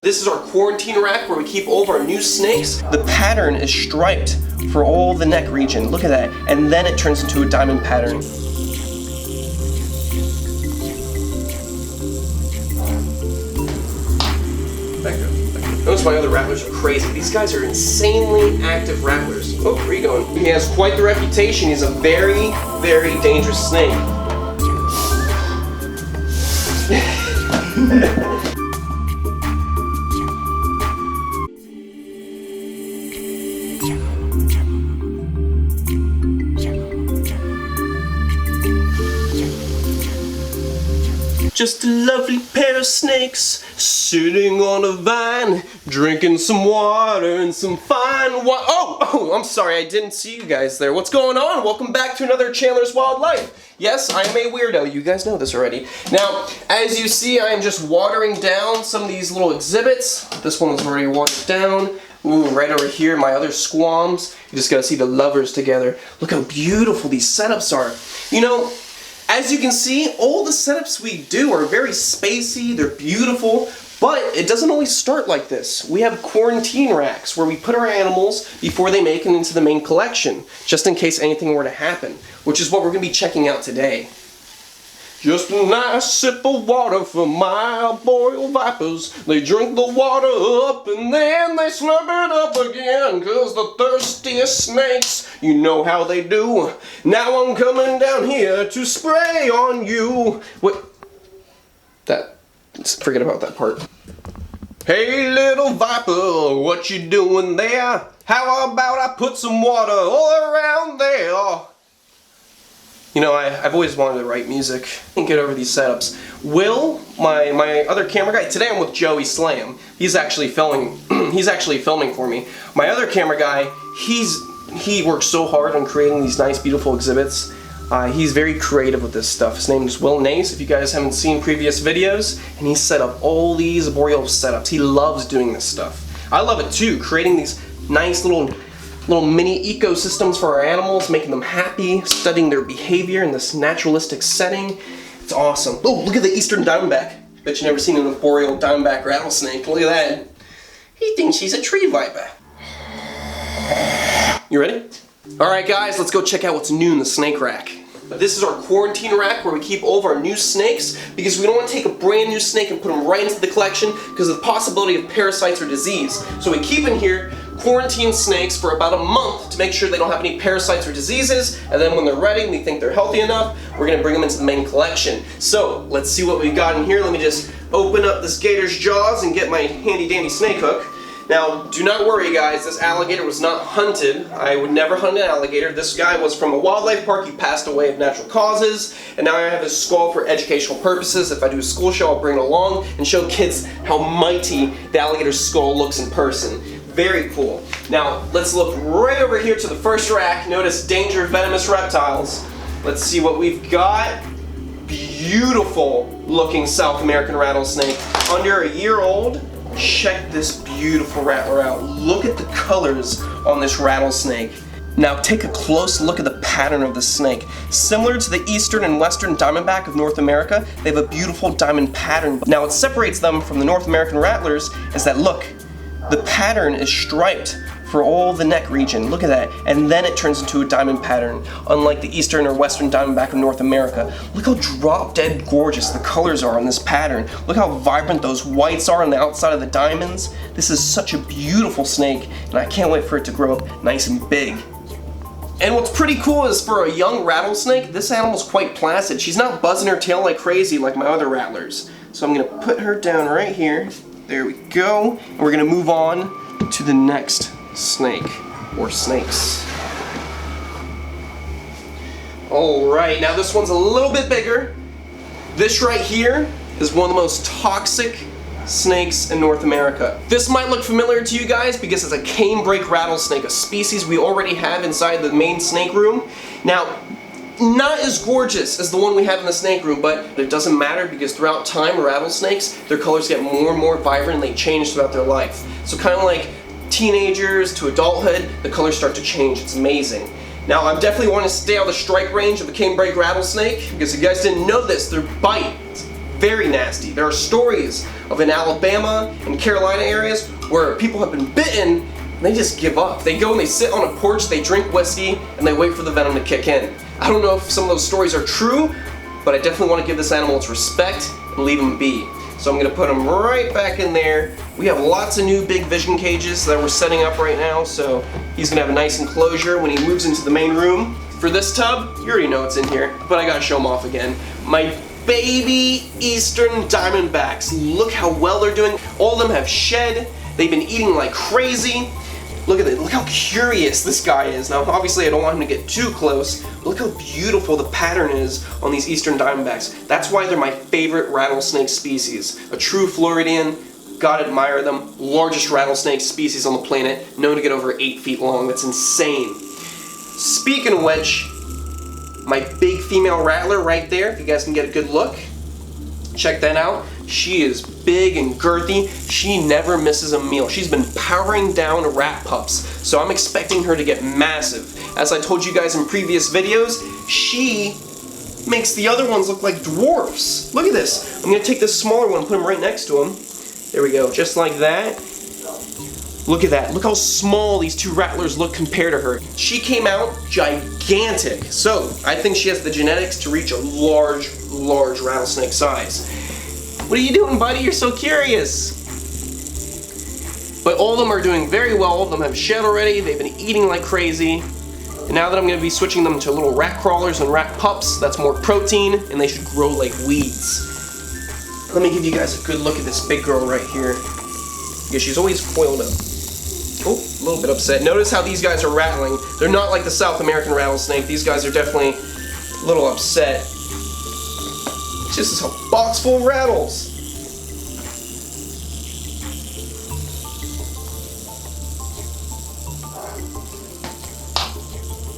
This is our quarantine rack where we keep all of our new snakes. The pattern is striped for all the neck region. Look at that. And then it turns into a diamond pattern. Back up. Notice my other rattlers are crazy. These guys are insanely active rattlers. Oh, where are you going? He has quite the reputation. He's a very, very dangerous snake. Just a lovely pair of snakes sitting on a vine, drinking some water and some fine wine. Oh, I'm sorry, I didn't see you guys there. What's going on? Welcome back to another Chandler's Wildlife. Yes, I am a weirdo. You guys know this already. Now, as you see, I am just watering down some of these little exhibits. This one was already watered down. Ooh, right over here, my other squams. You just gotta see the lovers together. Look how beautiful these setups are. You know, as you can see, all the setups we do are very spacey, they're beautiful, but it doesn't always start like this. We have quarantine racks where we put our animals before they make it into the main collection, just in case anything were to happen, which is what we're going to be checking out today. Just a nice sip of water for my arboreal vipers. They drink the water up and then they slurp it up again. Cause the thirstiest snakes, you know how they do. Now I'm coming down here to spray on you. Wait, forget about that part. Hey little viper, what you doing there? How about I put some water all around there? You know, I've always wanted to write music and get over these setups. Will, my other camera guy, today I'm with Joey Slam. He's actually filming for me. My other camera guy, he works so hard on creating these nice, beautiful exhibits. He's very creative with this stuff. His name is Will Nace, if you guys haven't seen previous videos, and he set up all these arboreal setups. He loves doing this stuff. I love it too, creating these nice little mini ecosystems for our animals, making them happy, studying their behavior in this naturalistic setting. It's awesome. Oh, look at the eastern diamondback. Bet you never seen an arboreal diamondback rattlesnake. Look at that. He thinks he's a tree viper. You ready? Alright guys, let's go check out what's new in the snake rack. This is our quarantine rack where we keep all of our new snakes because we don't want to take a brand new snake and put them right into the collection because of the possibility of parasites or disease. So we keep in here quarantine snakes for about a month to make sure they don't have any parasites or diseases, and then when they're ready and we think they're healthy enough, we're going to bring them into the main collection. So let's see what we've got in here. Let me just open up this gator's jaws and get my handy dandy snake hook. Now, do not worry guys, this alligator was not hunted. I would never hunt an alligator. This guy was from a wildlife park. He passed away of natural causes, and now I have his skull for educational purposes. If I do a school show, I'll bring it along and show kids how mighty the alligator's skull looks in person. Very cool. Now, let's look right over here to the first rack. Notice danger venomous reptiles. Let's see what we've got. Beautiful looking South American rattlesnake. Under a year old. Check this beautiful rattler out. Look at the colors on this rattlesnake. Now take a close look at the pattern of the snake. Similar to the eastern and western diamondback of North America, they have a beautiful diamond pattern. Now what separates them from the North American rattlers is that look, the pattern is striped for all the neck region. Look at that. And then it turns into a diamond pattern, unlike the eastern or western diamondback of North America. Look how drop dead gorgeous the colors are on this pattern. Look how vibrant those whites are on the outside of the diamonds. This is such a beautiful snake, and I can't wait for it to grow up nice and big. And what's pretty cool is for a young rattlesnake, this animal's quite placid. She's not buzzing her tail like crazy like my other rattlers. So I'm gonna put her down right here. There we go. And we're gonna move on to the next snake, or snakes. Alright, now this one's a little bit bigger. This right here is one of the most toxic snakes in North America. This might look familiar to you guys because it's a canebrake rattlesnake, a species we already have inside the main snake room. Now, not as gorgeous as the one we have in the snake room, but it doesn't matter because throughout time, rattlesnakes, their colors get more and more vibrant and they change throughout their life. So kind of like teenagers to adulthood, the colors start to change. It's amazing. Now, I definitely want to stay out of the strike range of the canebrake rattlesnake because if you guys didn't know this, their bite very nasty. There are stories of in Alabama and Carolina areas where people have been bitten and they just give up. They go and they sit on a porch, they drink whiskey, and they wait for the venom to kick in. I don't know if some of those stories are true, but I definitely want to give this animal its respect and leave him be. So I'm going to put him right back in there. We have lots of new big vision cages that we're setting up right now, so he's going to have a nice enclosure when he moves into the main room. For this tub, you already know what's in here, but I got to show him off again. My baby Eastern Diamondbacks. Look how well they're doing. All of them have shed. They've been eating like crazy. Look at it. Look how curious this guy is. Now, obviously, I don't want him to get too close, but look how beautiful the pattern is on these Eastern Diamondbacks. That's why they're my favorite rattlesnake species. A true Floridian. Gotta admire them. Largest rattlesnake species on the planet, known to get over 8 feet long. That's insane. Speaking of which, my big female rattler right there, if you guys can get a good look, check that out. She is big and girthy. She never misses a meal. She's been powering down rat pups, so I'm expecting her to get massive. As I told you guys in previous videos, she makes the other ones look like dwarfs. Look at this. I'm gonna take this smaller one and put him right next to him. There we go, just like that. Look at that. Look how small these two rattlers look compared to her. She came out gigantic. So I think she has the genetics to reach a large rattlesnake size. What are you doing, buddy? You're so curious. But all of them are doing very well. All of them have shed already. They've been eating like crazy. And now that I'm going to be switching them to little rat crawlers and rat pups, that's more protein, and they should grow like weeds. Let me give you guys a good look at this big girl right here. Because she's always coiled up. Oh, a little bit upset. Notice how these guys are rattling. They're not like the South American rattlesnake. These guys are definitely a little upset. It's just a box full of rattles.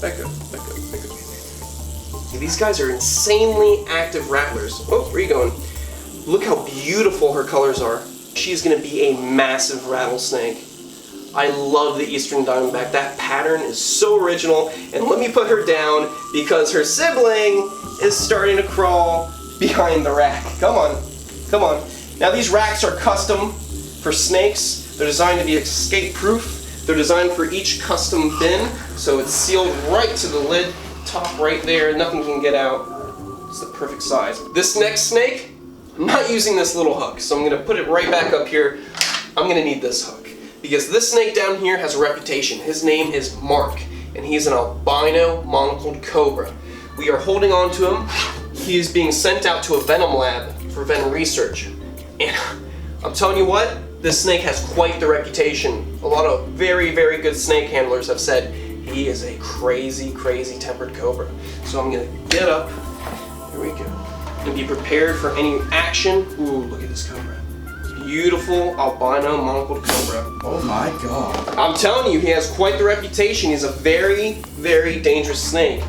Back up, back up, back up. These guys are insanely active rattlers. Oh, where are you going? Look how beautiful her colors are. She's going to be a massive rattlesnake. I love the Eastern Diamondback. That pattern is so original. And let me put her down because her sibling is starting to crawl behind the rack. Come on, come on. Now these racks are custom for snakes. They're designed to be escape proof. They're designed for each custom bin. So it's sealed right to the lid, top right there. Nothing can get out. It's the perfect size. This next snake, I'm not using this little hook. So I'm gonna put it right back up here. I'm gonna need this hook. Because this snake down here has a reputation. His name is Mark, and he's an albino monocled cobra. We are holding on to him. He is being sent out to a venom lab for venom research. And I'm telling you what, this snake has quite the reputation. A lot of very, very good snake handlers have said he is a crazy, crazy tempered cobra. So I'm gonna get up, here we go, and be prepared for any action. Ooh, look at this cobra. Beautiful albino monocled cobra. Oh my god. I'm telling you, he has quite the reputation. He's a very, very dangerous snake.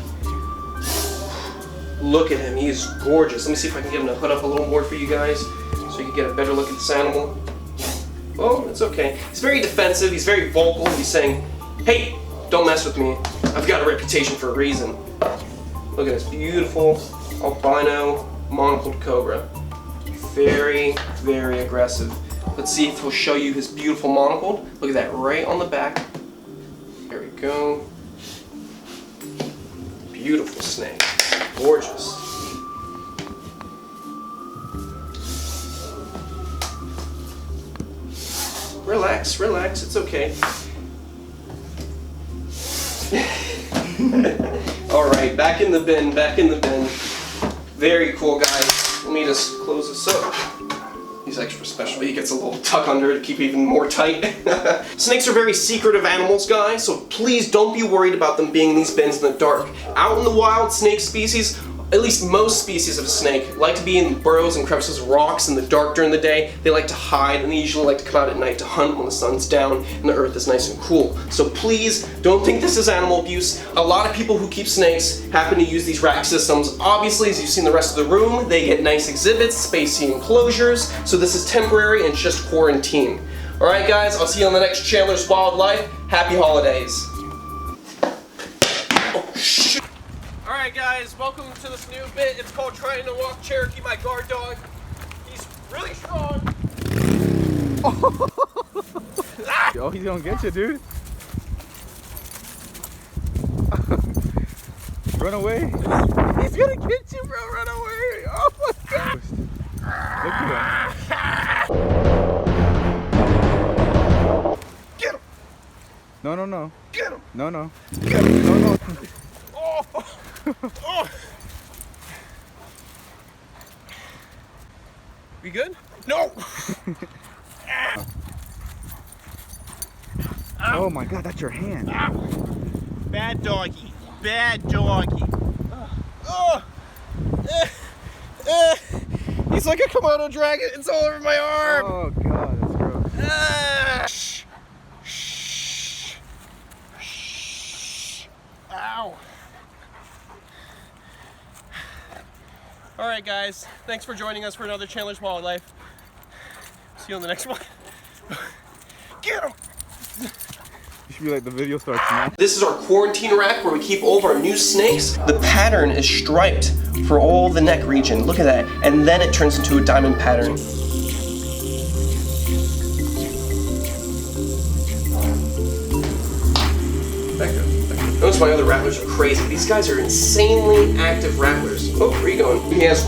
Look at him, he is gorgeous. Let me see if I can get him to hood up a little more for you guys so you can get a better look at this animal. Oh, it's okay. He's very defensive, he's very vocal. He's saying, hey, don't mess with me. I've got a reputation for a reason. Look at this beautiful albino monocled cobra. Very, very aggressive. Let's see if he'll show you his beautiful monocled. Look at that right on the back. There we go. Beautiful snake. Gorgeous. Relax, relax, it's okay. Alright, back in the bin, back in the bin. Very cool, guys. Let me just close this up. He's extra special. He gets a little tuck under to keep even more tight. Snakes are very secretive animals, guys, so please don't be worried about them being in these bins in the dark. Out in the wild, snake species, at least most species of snake, like to be in burrows and crevices of rocks in the dark during the day. They like to hide, and they usually like to come out at night to hunt when the sun's down and the earth is nice and cool. So please, don't think this is animal abuse. A lot of people who keep snakes happen to use these rack systems. Obviously, as you've seen the rest of the room, they get nice exhibits, spacey enclosures, so this is temporary and just quarantine. Alright guys, I'll see you on the next Chandler's Wildlife. Happy holidays. Oh, shit. Alright guys, welcome to this new bit. It's called Trying to Walk Cherokee, my guard dog. Really strong. Oh, he's gonna get you, dude. Run away. He's gonna get you, bro. Run away. Oh my God. Look at him. Get him. No, no, no. Get him. No, no. Get him. No, no. Oh. Oh. We good? No. Oh my God, that's your hand. Bad doggy. Bad doggy. He's like a Komodo dragon. It's all over my arm. Oh God, that's gross. Shh. Shh. Shh. Ow. All right, guys. Thanks for joining us for another Chandler's Wildlife. See you on the next one. Get him. You should be like, the video starts now. This is our quarantine rack where we keep all of our new snakes. The pattern is striped for all the neck region. Look at that. And then it turns into a diamond pattern. Notice my other rattlers are crazy. These guys are insanely active rattlers. Oh, where are you going? He has